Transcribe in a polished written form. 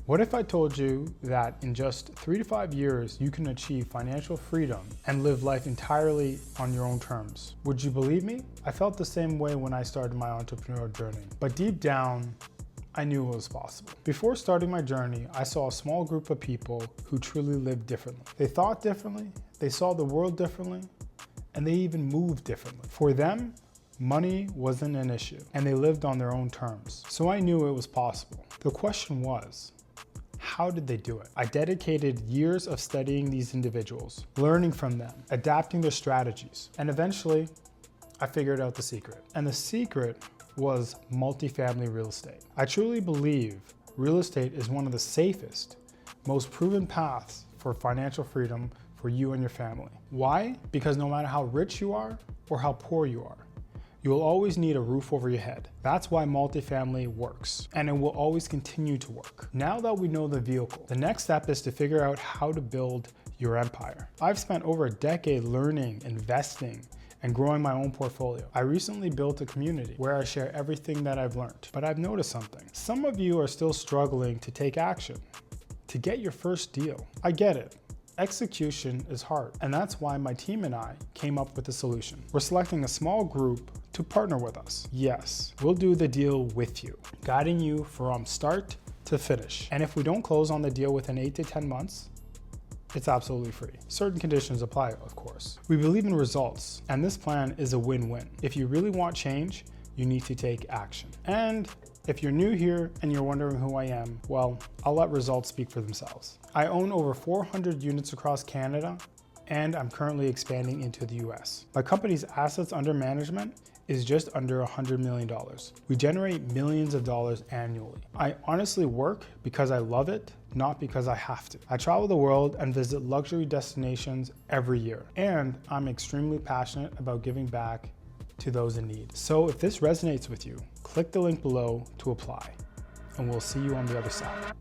What if I told you that in just 3 to 5 years, you can achieve financial freedom and live life entirely on your own terms? Would you believe me? I felt the same way when I started my entrepreneurial journey, but deep down, I knew it was possible. Before starting my journey, I saw a small group of people who truly lived differently. They thought differently, they saw the world differently, and they even moved differently. For them, money wasn't an issue, and they lived on their own terms. So I knew it was possible. The question was, how did they do it? I dedicated years of studying these individuals, learning from them, adapting their strategies, and eventually I figured out the secret. And the secret was multifamily real estate. I truly believe real estate is one of the safest, most proven paths for financial freedom for you and your family. Why? Because no matter how rich you are or how poor you are, you will always need a roof over your head. That's why multifamily works, and it will always continue to work. Now that we know the vehicle, the next step is to figure out how to build your empire. I've spent over a decade learning, investing, and growing my own portfolio. I recently built a community where I share everything that I've learned, but I've noticed something. Some of you are still struggling to take action, to get your first deal. I get it. Execution is hard, and that's why my team and I came up with a solution. We're selecting a small group to partner with us. Yes, we'll do the deal with you, guiding you from start to finish. And if we don't close on the deal within 8 to 10 months, it's absolutely free. Certain conditions apply, of course. We believe in results, and this plan is a win-win. If you really want change, you need to take action. And if you're new here and you're wondering who I am, well, I'll let results speak for themselves. I own over 400 units across Canada, and I'm currently expanding into the US. My company's assets under management is just under $100 million. We generate millions of dollars annually. I honestly work because I love it, not because I have to. I travel the world and visit luxury destinations every year, and I'm extremely passionate about giving back to those in need. So if this resonates with you, click the link below to apply, and we'll see you on the other side.